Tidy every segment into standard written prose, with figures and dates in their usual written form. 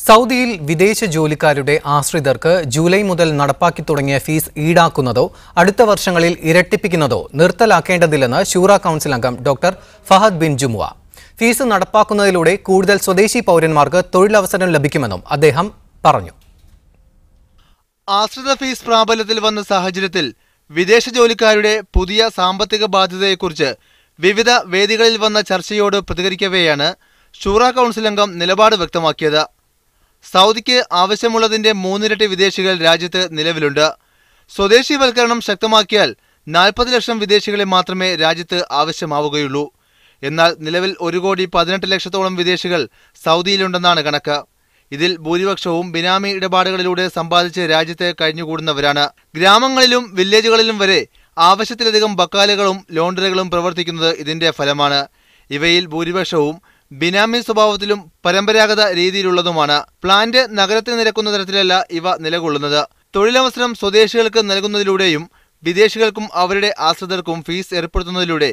സൗദിയിൽ വിദേശ ജോലിക്കാരുടെ ആശ്രിതർക്ക് ജൂലൈ മുതൽ നടപ്പാക്കി തുടങ്ങിയ ഫീസ് ഈടാക്കുന്നതോ അടുത്ത വർഷങ്ങളിൽ ഇരട്ടിപ്പിക്കുന്നതോ നിർത്തലാക്കേണ്ടതില്ലെന്ന് ശൂറ കൗൺസിൽ അംഗം ഡോക്ടർ ഫഹദ് ബിൻ ജുമുഅ. ഫീസ് നടപ്പാക്കുന്നതിലൂടെ കൂടുതൽ സ്വദേശി പൗരന്മാർക്ക് തൊഴിലവസരം ലഭിക്കുമെന്നും അദ്ദേഹം പറഞ്ഞു. ആശ്രിത ഫീസ് പ്രാബല്യത്തിൽ വന്ന സാഹചര്യത്തിൽ വിദേശ ജോലിക്കാരുടെ പുതിയ സാമ്പത്തിക ബാധ്യതയെക്കുറിച്ച് വിവിധ വേദികളിൽ വന്ന ചർച്ചയോട് പ്രതികരിക്കവെയാണ് ശൂറ കൗൺസിൽ അംഗം നിലപാട് വ്യക്തമാക്കിയത്. സൗദിക്ക് ആവശ്യമുള്ളതിന്റെ 3 ഇരട്ടി വിദേശികൾ രാജ്യത്ത് നിലവിലുണ്ട്. സ്വദേശീവൽക്കരണം ശക്തമാക്കിയാൽ 40 ലക്ഷം വിദേശികളെ മാത്രമേ രാജ്യത്ത് ആവശ്യമാവുകയുള്ളൂ. എന്നാൽ നിലവിൽ 1,18 ലക്ഷത്തോളം വിദേശികൾ സൗദിയിലുണ്ടെന്നാണ് കണക്ക്. ഇതിൽ ഭൂരിപക്ഷവും ബിനാമി ഇടപാടുകളിലൂടെ സമ്പാദിച്ച് രാജ്യത്ത് കഴിഞ്ഞുകൂടുന്നവരാണ്. ഗ്രാമങ്ങളിലും വില്ലേജുകളിലും വരെ ആവശ്യത്തിലധികം ബക്കാലുകളും ലോണ്ടറികളും പ്രവർത്തിക്കുന്നത് ഇതിന്റെ ഫലമാണ്. ഇവയിൽ ഭൂരിപക്ഷവും ബിനാമി സ്വഭാവത്തിലും പരമ്പരാഗത രീതിയിലുള്ളതുമാണ്. പ്ലാന്റ് നഗരത്തിന് നിരക്കുന്ന തരത്തിലല്ല ഇവ നിലകൊള്ളുന്നത്. തൊഴിലവസരം സ്വദേശികൾക്ക് നൽകുന്നതിലൂടെയും വിദേശികൾക്കും അവരുടെ ആശ്രിതർക്കും ഫീസ് ഏർപ്പെടുത്തുന്നതിലൂടെ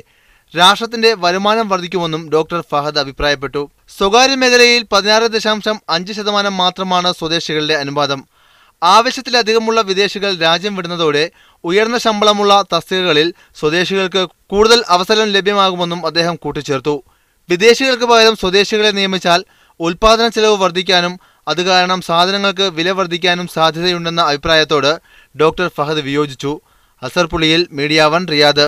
രാഷ്ട്രത്തിന്റെ വരുമാനം വർദ്ധിക്കുമെന്നും ഡോക്ടർ ഫഹദ് അഭിപ്രായപ്പെട്ടു. സ്വകാര്യ മേഖലയിൽ 16.5% മാത്രമാണ് സ്വദേശികളുടെ അനുപാതം. ആവശ്യത്തിലധികമുള്ള വിദേശികൾ രാജ്യം വിടുന്നതോടെ ഉയർന്ന ശമ്പളമുള്ള തസ്തികകളിൽ സ്വദേശികൾക്ക് കൂടുതൽ അവസരം ലഭ്യമാകുമെന്നും അദ്ദേഹം കൂട്ടിച്ചേർത്തു. വിദേശികൾക്ക് പകരം സ്വദേശികളെ നിയമിച്ചാൽ ഉൽപാദന ചെലവ് വർദ്ധിക്കാനും അത് കാരണം സാധനങ്ങൾക്ക് വില വർദ്ധിക്കാനും സാധ്യതയുണ്ടെന്ന അഭിപ്രായത്തോട് ഡോക്ടർ ഫഹദ് വിയോജിച്ചു. അസർപുളിയിൽ മീഡിയ 1 റിയാദ്.